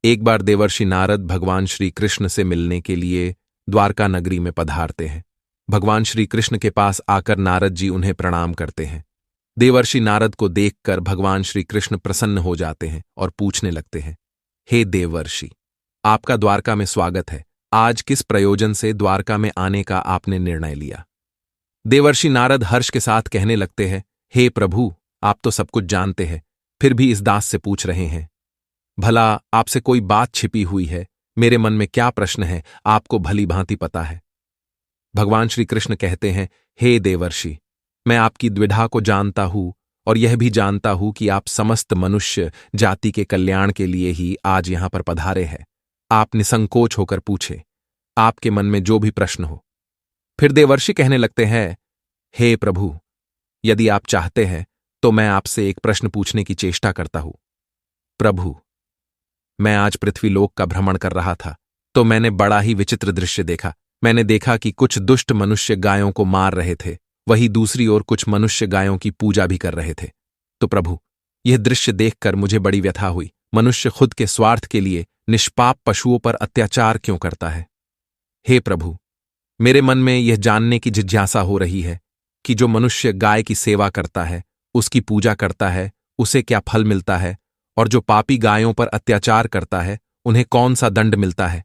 एक बार देवर्षि नारद भगवान श्री कृष्ण से मिलने के लिए द्वारका नगरी में पधारते हैं। भगवान श्री कृष्ण के पास आकर नारद जी उन्हें प्रणाम करते हैं। देवर्षि नारद को देखकर भगवान श्री कृष्ण प्रसन्न हो जाते हैं और पूछने लगते हैं, हे देवर्षि, आपका द्वारका में स्वागत है। आज किस प्रयोजन से द्वारका में आने का आपने निर्णय लिया? देवर्षि नारद हर्ष के साथ कहने लगते हैं, हे प्रभु, आप तो सब कुछ जानते हैं, फिर भी इस दास से पूछ रहे हैं। भला आपसे कोई बात छिपी हुई है? मेरे मन में क्या प्रश्न है, आपको भली भांति पता है। भगवान श्री कृष्ण कहते हैं, हे देवर्षि, मैं आपकी द्विधा को जानता हूं और यह भी जानता हूं कि आप समस्त मनुष्य जाति के कल्याण के लिए ही आज यहां पर पधारे हैं। आप निसंकोच होकर पूछे, आपके मन में जो भी प्रश्न हो। फिर देवर्षि कहने लगते हैं, हे प्रभु, यदि आप चाहते हैं तो मैं आपसे एक प्रश्न पूछने की चेष्टा करता हूं। प्रभु, मैं आज पृथ्वीलोक का भ्रमण कर रहा था तो मैंने बड़ा ही विचित्र दृश्य देखा। मैंने देखा कि कुछ दुष्ट मनुष्य गायों को मार रहे थे, वहीं दूसरी ओर कुछ मनुष्य गायों की पूजा भी कर रहे थे। तो प्रभु, यह दृश्य देखकर मुझे बड़ी व्यथा हुई। मनुष्य खुद के स्वार्थ के लिए निष्पाप पशुओं पर अत्याचार क्यों करता है? हे प्रभु, मेरे मन में यह जानने की जिज्ञासा हो रही है कि जो मनुष्य गाय की सेवा करता है, उसकी पूजा करता है, उसे क्या फल मिलता है, और जो पापी गायों पर अत्याचार करता है, उन्हें कौन सा दंड मिलता है।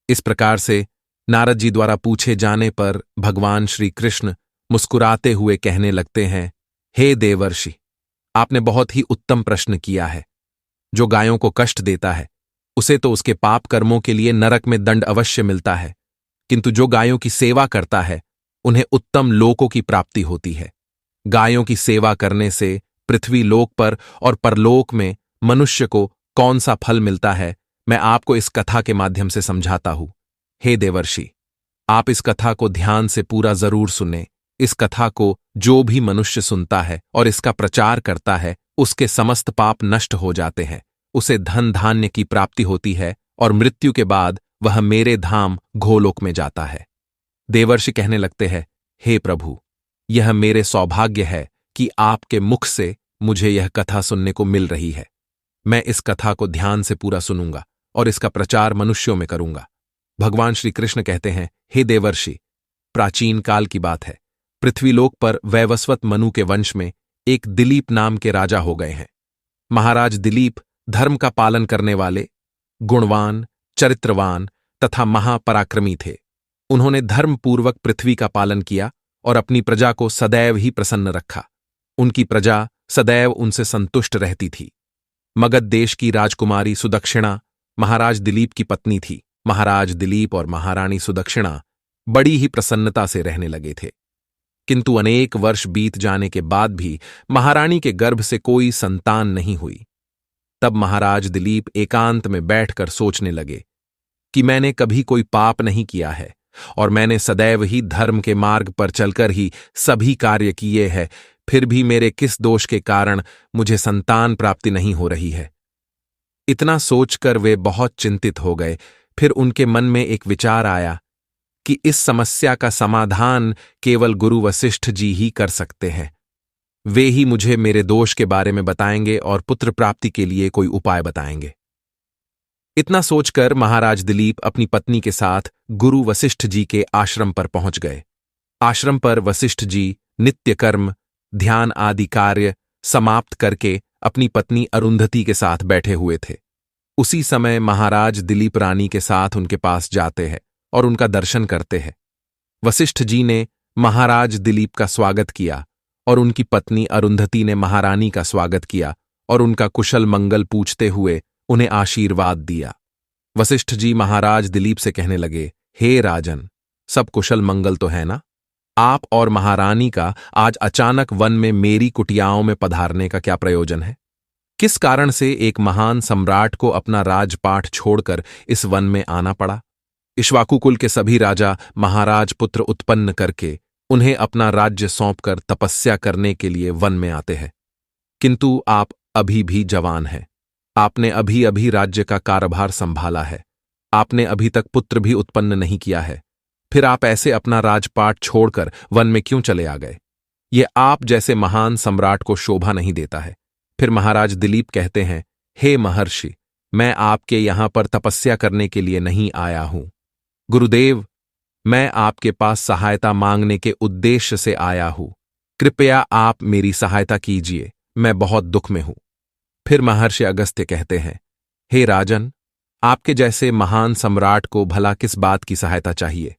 इस प्रकार से नारद जी द्वारा पूछे जाने पर भगवान श्री कृष्ण मुस्कुराते हुए कहने लगते हैं, हे देवर्षि, आपने बहुत ही उत्तम प्रश्न किया है। जो गायों को कष्ट देता है उसे तो उसके पाप कर्मों के लिए नरक में दंड अवश्य मिलता है, किंतु जो गायों की सेवा करता है उन्हें उत्तम लोकों की प्राप्ति होती है। गायों की सेवा करने से पृथ्वी लोक पर और परलोक में मनुष्य को कौन सा फल मिलता है, मैं आपको इस कथा के माध्यम से समझाता हूं। हे देवर्षि, आप इस कथा को ध्यान से पूरा जरूर सुने। इस कथा को जो भी मनुष्य सुनता है और इसका प्रचार करता है, उसके समस्त पाप नष्ट हो जाते हैं, उसे धन धान्य की प्राप्ति होती है और मृत्यु के बाद वह मेरे धाम गोलोक में जाता है। देवर्षि कहने लगते हैं, हे प्रभु, यह मेरे सौभाग्य है कि आपके मुख से मुझे यह कथा सुनने को मिल रही है। मैं इस कथा को ध्यान से पूरा सुनूंगा और इसका प्रचार मनुष्यों में करूंगा। भगवान श्री कृष्ण कहते हैं, हे देवर्षि, प्राचीन काल की बात है। पृथ्वीलोक पर वैवस्वत मनु के वंश में एक दिलीप नाम के राजा हो गए हैं। महाराज दिलीप धर्म का पालन करने वाले, गुणवान, चरित्रवान तथा महापराक्रमी थे। उन्होंने धर्मपूर्वक पृथ्वी का पालन किया और अपनी प्रजा को सदैव ही प्रसन्न रखा। उनकी प्रजा सदैव उनसे संतुष्ट रहती थी। मगध देश की राजकुमारी सुदक्षिणा महाराज दिलीप की पत्नी थी। महाराज दिलीप और महारानी सुदक्षिणा बड़ी ही प्रसन्नता से रहने लगे थे, किंतु अनेक वर्ष बीत जाने के बाद भी महारानी के गर्भ से कोई संतान नहीं हुई। तब महाराज दिलीप एकांत में बैठकर सोचने लगे कि मैंने कभी कोई पाप नहीं किया है और मैंने सदैव ही धर्म के मार्ग पर चलकर ही सभी कार्य किए हैं, फिर भी मेरे किस दोष के कारण मुझे संतान प्राप्ति नहीं हो रही है। इतना सोचकर वे बहुत चिंतित हो गए। फिर उनके मन में एक विचार आया कि इस समस्या का समाधान केवल गुरु वशिष्ठ जी ही कर सकते हैं। वे ही मुझे मेरे दोष के बारे में बताएंगे और पुत्र प्राप्ति के लिए कोई उपाय बताएंगे। इतना सोचकर महाराज दिलीप अपनी पत्नी के साथ गुरु वशिष्ठ जी के आश्रम पर पहुंच गए। आश्रम पर वशिष्ठ जी नित्य कर्म, ध्यान आदि कार्य समाप्त करके अपनी पत्नी अरुंधति के साथ बैठे हुए थे। उसी समय महाराज दिलीप रानी के साथ उनके पास जाते हैं और उनका दर्शन करते हैं। वशिष्ठ जी ने महाराज दिलीप का स्वागत किया और उनकी पत्नी अरुंधति ने महारानी का स्वागत किया और उनका कुशल मंगल पूछते हुए उन्हें आशीर्वाद दिया। वशिष्ठ जी महाराज दिलीप से कहने लगे, हे राजन, सब कुशल मंगल तो है ना? आप और महारानी का आज अचानक वन में मेरी कुटियाओं में पधारने का क्या प्रयोजन है? किस कारण से एक महान सम्राट को अपना राजपाट छोड़कर इस वन में आना पड़ा? इक्ष्वाकु कुल के सभी राजा महाराज पुत्र उत्पन्न करके उन्हें अपना राज्य सौंपकर तपस्या करने के लिए वन में आते हैं, किंतु आप अभी भी जवान हैं। आपने अभी अभी राज्य का कार्यभार संभाला है। आपने अभी तक पुत्र भी उत्पन्न नहीं किया है, फिर आप ऐसे अपना राजपाट छोड़कर वन में क्यों चले आ गए? ये आप जैसे महान सम्राट को शोभा नहीं देता है। फिर महाराज दिलीप कहते हैं, हे महर्षि, मैं आपके यहां पर तपस्या करने के लिए नहीं आया हूं। गुरुदेव, मैं आपके पास सहायता मांगने के उद्देश्य से आया हूं। कृपया आप मेरी सहायता कीजिए, मैं बहुत दुख में हूं। फिर महर्षि अगस्त्य कहते हैं, हे राजन, आपके जैसे महान सम्राट को भला किस बात की सहायता चाहिए?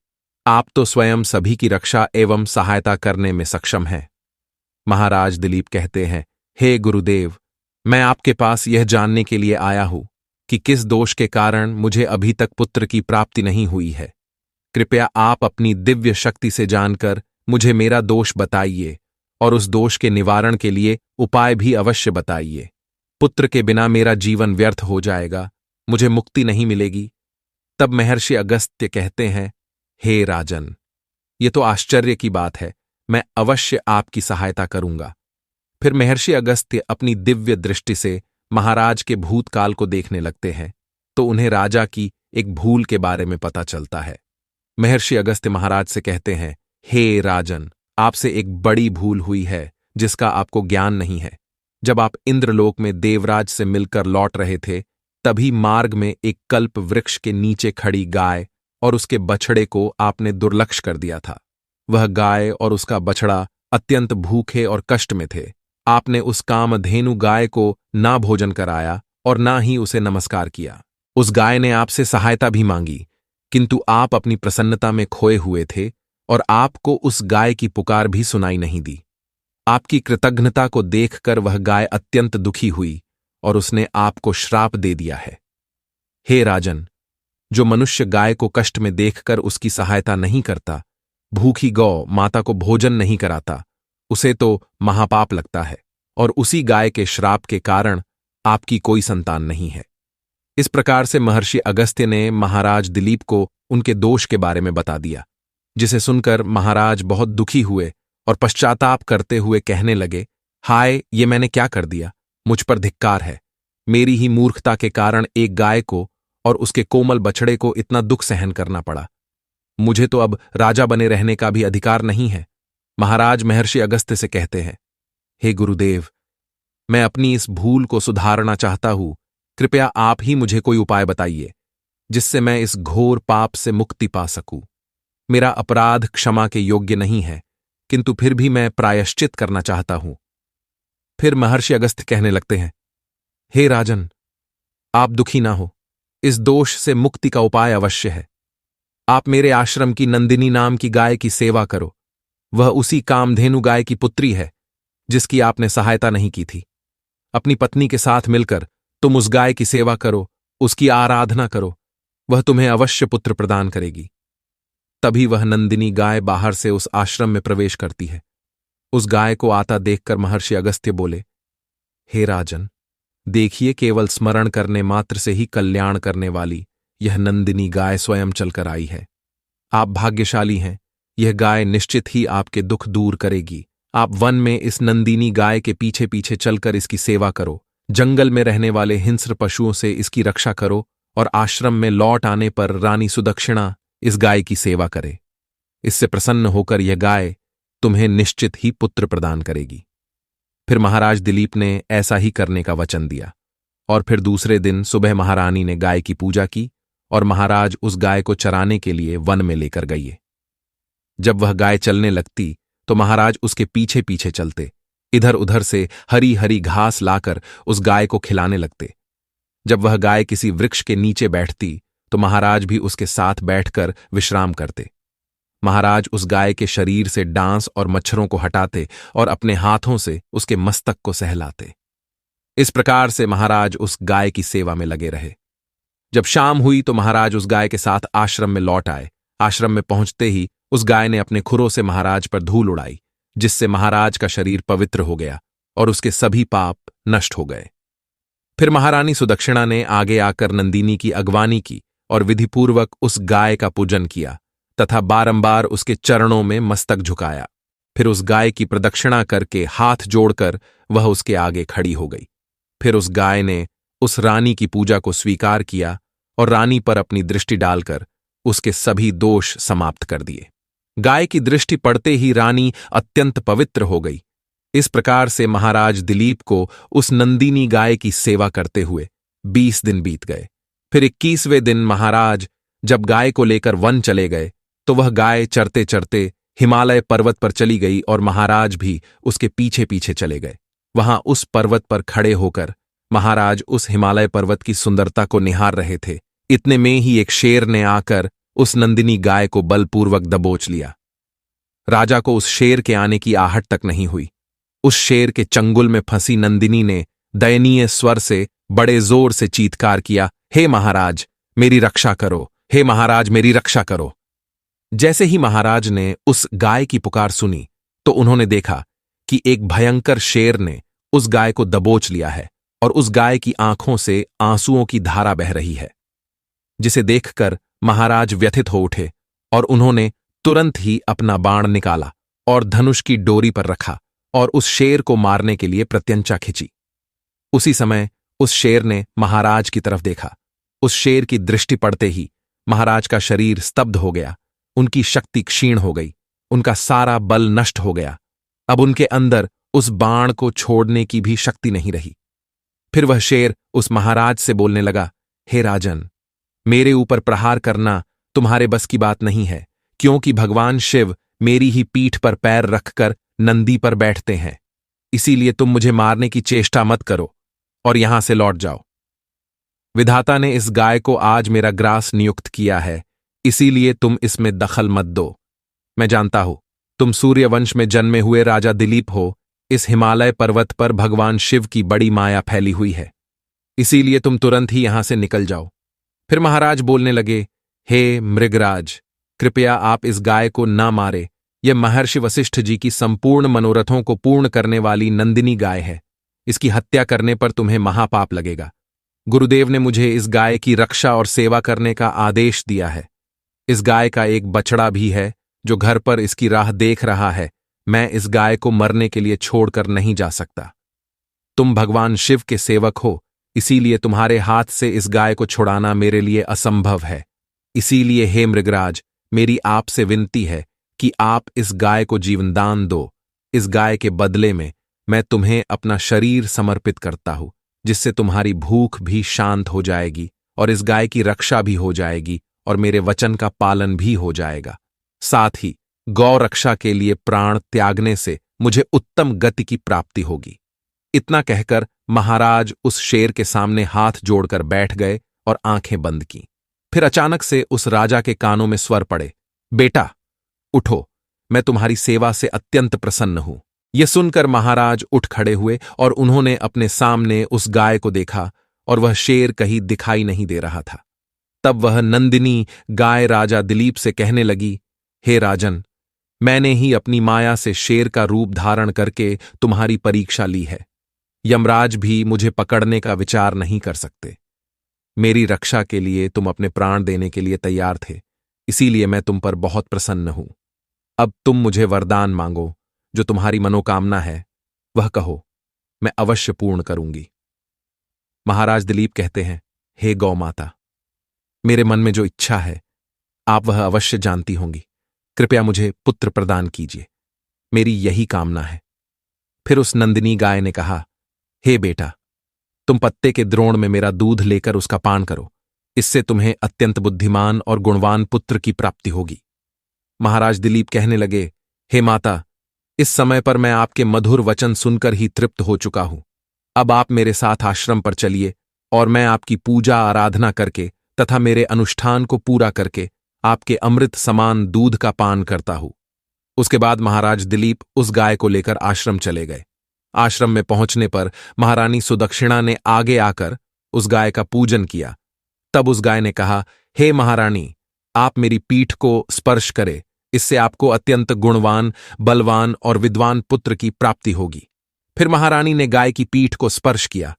आप तो स्वयं सभी की रक्षा एवं सहायता करने में सक्षम हैं। महाराज दिलीप कहते हैं, हे गुरुदेव, मैं आपके पास यह जानने के लिए आया हूं कि किस दोष के कारण मुझे अभी तक पुत्र की प्राप्ति नहीं हुई है। कृपया आप अपनी दिव्य शक्ति से जानकर मुझे मेरा दोष बताइए और उस दोष के निवारण के लिए उपाय भी अवश्य बताइए। पुत्र के बिना मेरा जीवन व्यर्थ हो जाएगा, मुझे मुक्ति नहीं मिलेगी। तब महर्षि अगस्त्य कहते हैं, हे राजन, ये तो आश्चर्य की बात है, मैं अवश्य आपकी सहायता करूंगा। फिर महर्षि अगस्त्य अपनी दिव्य दृष्टि से महाराज के भूतकाल को देखने लगते हैं, तो उन्हें राजा की एक भूल के बारे में पता चलता है। महर्षि अगस्त्य महाराज से कहते हैं, हे राजन, आपसे एक बड़ी भूल हुई है जिसका आपको ज्ञान नहीं है। जब आप इंद्रलोक में देवराज से मिलकर लौट रहे थे, तभी मार्ग में एक कल्प वृक्ष के नीचे खड़ी गाय और उसके बछड़े को आपने दुर्लक्ष्य कर दिया था। वह गाय और उसका बछड़ा अत्यंत भूखे और कष्ट में थे। आपने उस कामधेनु गाय को ना भोजन कराया और ना ही उसे नमस्कार किया। उस गाय ने आपसे सहायता भी मांगी, किंतु आप अपनी प्रसन्नता में खोए हुए थे और आपको उस गाय की पुकार भी सुनाई नहीं दी। आपकी कृतज्ञता को देखकर वह गाय अत्यंत दुखी हुई और उसने आपको श्राप दे दिया है। हे राजन, जो मनुष्य गाय को कष्ट में देखकर उसकी सहायता नहीं करता, भूखी गौ माता को भोजन नहीं कराता, उसे तो महापाप लगता है और उसी गाय के श्राप के कारण आपकी कोई संतान नहीं है। इस प्रकार से महर्षि अगस्त्य ने महाराज दिलीप को उनके दोष के बारे में बता दिया, जिसे सुनकर महाराज बहुत दुखी हुए और पश्चाताप करते हुए कहने लगे, हाय, ये मैंने क्या कर दिया? मुझ पर धिक्कार है। मेरी ही मूर्खता के कारण एक गाय को और उसके कोमल बछड़े को इतना दुख सहन करना पड़ा। मुझे तो अब राजा बने रहने का भी अधिकार नहीं है। महाराज महर्षि अगस्त्य से कहते हैं, हे गुरुदेव, मैं अपनी इस भूल को सुधारना चाहता हूं। कृपया आप ही मुझे कोई उपाय बताइए जिससे मैं इस घोर पाप से मुक्ति पा सकूं। मेरा अपराध क्षमा के योग्य नहीं है, किंतु फिर भी मैं प्रायश्चित करना चाहता हूं। फिर महर्षि अगस्त्य कहने लगते हैं, हे राजन, आप दुखी ना हो, इस दोष से मुक्ति का उपाय अवश्य है। आप मेरे आश्रम की नंदिनी नाम की गाय की सेवा करो। वह उसी कामधेनु गाय की पुत्री है जिसकी आपने सहायता नहीं की थी। अपनी पत्नी के साथ मिलकर तुम उस गाय की सेवा करो, उसकी आराधना करो, वह तुम्हें अवश्य पुत्र प्रदान करेगी। तभी वह नंदिनी गाय बाहर से उस आश्रम में प्रवेश करती है। उस गाय को आता देखकर महर्षि अगस्त्य बोले, हे राजन, देखिए, केवल स्मरण करने मात्र से ही कल्याण करने वाली यह नंदिनी गाय स्वयं चलकर आई है। आप भाग्यशाली हैं, यह गाय निश्चित ही आपके दुख दूर करेगी। आप वन में इस नंदिनी गाय के पीछे पीछे चलकर इसकी सेवा करो, जंगल में रहने वाले हिंस्र पशुओं से इसकी रक्षा करो और आश्रम में लौट आने पर रानी सुदक्षिणा इस गाय की सेवा करे। इससे प्रसन्न होकर यह गाय तुम्हें निश्चित ही पुत्र प्रदान करेगी। फिर महाराज दिलीप ने ऐसा ही करने का वचन दिया और फिर दूसरे दिन सुबह महारानी ने गाय की पूजा की और महाराज उस गाय को चराने के लिए वन में लेकर गए। जब वह गाय चलने लगती तो महाराज उसके पीछे पीछे चलते, इधर उधर से हरी हरी घास लाकर उस गाय को खिलाने लगते। जब वह गाय किसी वृक्ष के नीचे बैठती तो महाराज भी उसके साथ बैठकर विश्राम करते। महाराज उस गाय के शरीर से डांस और मच्छरों को हटाते और अपने हाथों से उसके मस्तक को सहलाते। इस प्रकार से महाराज उस गाय की सेवा में लगे रहे। जब शाम हुई तो महाराज उस गाय के साथ आश्रम में लौट आए। आश्रम में पहुंचते ही उस गाय ने अपने खुरों से महाराज पर धूल उड़ाई, जिससे महाराज का शरीर पवित्र हो गया और उसके सभी पाप नष्ट हो गए। फिर महारानी सुदक्षिणा ने आगे आकर नंदिनी की अगवानी की और विधिपूर्वक उस गाय का पूजन किया तथा बारंबार उसके चरणों में मस्तक झुकाया। फिर उस गाय की प्रदक्षिणा करके हाथ जोड़कर वह उसके आगे खड़ी हो गई। फिर उस गाय ने उस रानी की पूजा को स्वीकार किया और रानी पर अपनी दृष्टि डालकर उसके सभी दोष समाप्त कर दिए। गाय की दृष्टि पड़ते ही रानी अत्यंत पवित्र हो गई। इस प्रकार से महाराज दिलीप को उस नंदिनी गाय की सेवा करते हुए 20 दिन बीत गए। फिर 21वें दिन महाराज जब गाय को लेकर वन चले गए तो वह गाय चरते चरते हिमालय पर्वत पर चली गई और महाराज भी उसके पीछे पीछे चले गए। वहां उस पर्वत पर खड़े होकर महाराज उस हिमालय पर्वत की सुंदरता को निहार रहे थे। इतने में ही एक शेर ने आकर उस नंदिनी गाय को बलपूर्वक दबोच लिया। राजा को उस शेर के आने की आहट तक नहीं हुई। उस शेर के चंगुल में फंसी नंदिनी ने दयनीय स्वर से बड़े जोर से चीत्कार किया, हे महाराज मेरी रक्षा करो, हे महाराज मेरी रक्षा करो। जैसे ही महाराज ने उस गाय की पुकार सुनी तो उन्होंने देखा कि एक भयंकर शेर ने उस गाय को दबोच लिया है और उस गाय की आंखों से आंसुओं की धारा बह रही है, जिसे देखकर महाराज व्यथित हो उठे और उन्होंने तुरंत ही अपना बाण निकाला और धनुष की डोरी पर रखा और उस शेर को मारने के लिए प्रत्यंचा खिंची। उसी समय उस शेर ने महाराज की तरफ देखा। उस शेर की दृष्टि पड़ते ही महाराज का शरीर स्तब्ध हो गया, उनकी शक्ति क्षीण हो गई, उनका सारा बल नष्ट हो गया। अब उनके अंदर उस बाण को छोड़ने की भी शक्ति नहीं रही। फिर वह शेर उस महाराज से बोलने लगा, हे राजन, मेरे ऊपर प्रहार करना तुम्हारे बस की बात नहीं है, क्योंकि भगवान शिव मेरी ही पीठ पर पैर रखकर नंदी पर बैठते हैं। इसीलिए तुम मुझे मारने की चेष्टा मत करो और यहां से लौट जाओ। विधाता ने इस गाय को आज मेरा ग्रास नियुक्त किया है, इसीलिए तुम इसमें दखल मत दो। मैं जानता हूं तुम सूर्यवंश में जन्मे हुए राजा दिलीप हो। इस हिमालय पर्वत पर भगवान शिव की बड़ी माया फैली हुई है, इसीलिए तुम तुरंत ही यहां से निकल जाओ। फिर महाराज बोलने लगे, हे मृगराज, कृपया आप इस गाय को ना मारे। यह महर्षि वशिष्ठ जी की संपूर्ण मनोरथों को पूर्ण करने वाली नंदिनी गाय है। इसकी हत्या करने पर तुम्हें महापाप लगेगा। गुरुदेव ने मुझे इस गाय की रक्षा और सेवा करने का आदेश दिया है। इस गाय का एक बछड़ा भी है जो घर पर इसकी राह देख रहा है। मैं इस गाय को मरने के लिए छोड़कर नहीं जा सकता। तुम भगवान शिव के सेवक हो, इसीलिए तुम्हारे हाथ से इस गाय को छुड़ाना मेरे लिए असंभव है। इसीलिए हे मृगराज, मेरी आपसे विनती है कि आप इस गाय को जीवनदान दो। इस गाय के बदले में मैं तुम्हें अपना शरीर समर्पित करता हूं, जिससे तुम्हारी भूख भी शांत हो जाएगी और इस गाय की रक्षा भी हो जाएगी और मेरे वचन का पालन भी हो जाएगा। साथ ही गौ रक्षा के लिए प्राण त्यागने से मुझे उत्तम गति की प्राप्ति होगी। इतना कहकर महाराज उस शेर के सामने हाथ जोड़कर बैठ गए और आंखें बंद की। फिर अचानक से उस राजा के कानों में स्वर पड़े, बेटा उठो, मैं तुम्हारी सेवा से अत्यंत प्रसन्न हूं। यह सुनकर महाराज उठ खड़े हुए और उन्होंने अपने सामने उस गाय को देखा और वह शेर कहीं दिखाई नहीं दे रहा था। तब वह नंदिनी गाय राजा दिलीप से कहने लगी, हे राजन, मैंने ही अपनी माया से शेर का रूप धारण करके तुम्हारी परीक्षा ली है। यमराज भी मुझे पकड़ने का विचार नहीं कर सकते। मेरी रक्षा के लिए तुम अपने प्राण देने के लिए तैयार थे, इसीलिए मैं तुम पर बहुत प्रसन्न हूं। अब तुम मुझे वरदान मांगो, जो तुम्हारी मनोकामना है वह कहो, मैं अवश्य पूर्ण करूंगी। महाराज दिलीप कहते हैं, हे गौ माता, मेरे मन में जो इच्छा है आप वह अवश्य जानती होंगी। कृपया मुझे पुत्र प्रदान कीजिए, मेरी यही कामना है। फिर उस नंदिनी गाय ने कहा, हे बेटा, तुम पत्ते के द्रोण में मेरा दूध लेकर उसका पान करो, इससे तुम्हें अत्यंत बुद्धिमान और गुणवान पुत्र की प्राप्ति होगी। महाराज दिलीप कहने लगे, हे माता, इस समय पर मैं आपके मधुर वचन सुनकर ही तृप्त हो चुका हूं। अब आप मेरे साथ आश्रम पर चलिए और मैं आपकी पूजा आराधना करके तथा मेरे अनुष्ठान को पूरा करके आपके अमृत समान दूध का पान करता हूं। उसके बाद महाराज दिलीप उस गाय को लेकर आश्रम चले गए। आश्रम में पहुंचने पर महारानी सुदक्षिणा ने आगे आकर उस गाय का पूजन किया। तब उस गाय ने कहा, हे महारानी, आप मेरी पीठ को स्पर्श करें, इससे आपको अत्यंत गुणवान, बलवान और विद्वान पुत्र की प्राप्ति होगी। फिर महारानी ने गाय की पीठ को स्पर्श किया।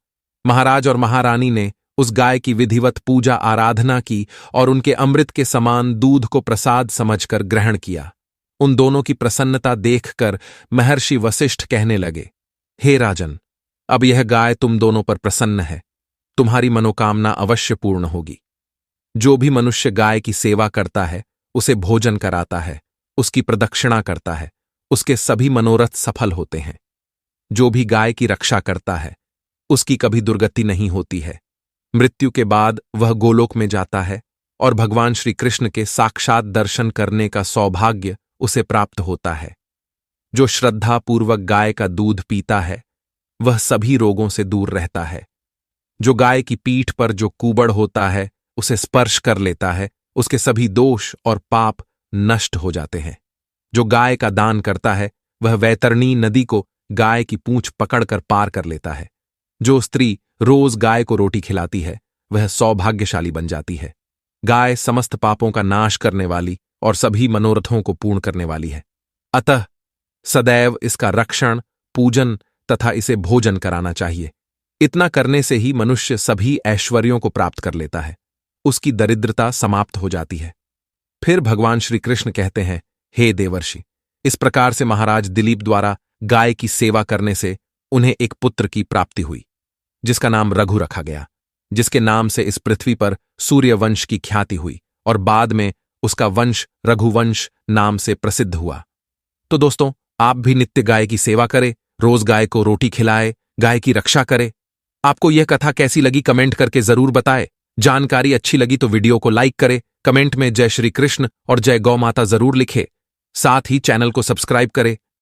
महाराज और महारानी ने उस गाय की विधिवत पूजा आराधना की और उनके अमृत के समान दूध को प्रसाद समझकर ग्रहण किया। उन दोनों की प्रसन्नता देखकर महर्षि वशिष्ठ कहने लगे, हे राजन, अब यह गाय तुम दोनों पर प्रसन्न है, तुम्हारी मनोकामना अवश्य पूर्ण होगी। जो भी मनुष्य गाय की सेवा करता है, उसे भोजन कराता है, उसकी प्रदक्षिणा करता है, उसके सभी मनोरथ सफल होते हैं। जो भी गाय की रक्षा करता है, उसकी कभी दुर्गति नहीं होती है। मृत्यु के बाद वह गोलोक में जाता है और भगवान श्री कृष्ण के साक्षात दर्शन करने का सौभाग्य उसे प्राप्त होता है। जो श्रद्धापूर्वक गाय का दूध पीता है वह सभी रोगों से दूर रहता है। जो गाय की पीठ पर जो कूबड़ होता है उसे स्पर्श कर लेता है, उसके सभी दोष और पाप नष्ट हो जाते हैं। जो गाय का दान करता है वह वैतरणी नदी को गाय की पूंछ पकड़कर पार कर लेता है। जो स्त्री रोज गाय को रोटी खिलाती है वह सौभाग्यशाली बन जाती है। गाय समस्त पापों का नाश करने वाली और सभी मनोरथों को पूर्ण करने वाली है। अतः सदैव इसका रक्षण, पूजन तथा इसे भोजन कराना चाहिए। इतना करने से ही मनुष्य सभी ऐश्वर्यों को प्राप्त कर लेता है, उसकी दरिद्रता समाप्त हो जाती है। फिर भगवान श्री कृष्ण कहते हैं, हे देवर्षि, इस प्रकार से महाराज दिलीप द्वारा गाय की सेवा करने से उन्हें एक पुत्र की प्राप्ति हुई, जिसका नाम रघु रखा गया, जिसके नाम से इस पृथ्वी पर सूर्यवंश की ख्याति हुई और बाद में उसका वंश रघुवंश नाम से प्रसिद्ध हुआ। तो दोस्तों, आप भी नित्य गाय की सेवा करें, रोज गाय को रोटी खिलाए, गाय की रक्षा करें। आपको यह कथा कैसी लगी कमेंट करके जरूर बताएं। जानकारी अच्छी लगी तो वीडियो को लाइक करें, कमेंट में जय श्री कृष्ण और जय गौ माता जरूर लिखें। साथ ही चैनल को सब्सक्राइब करें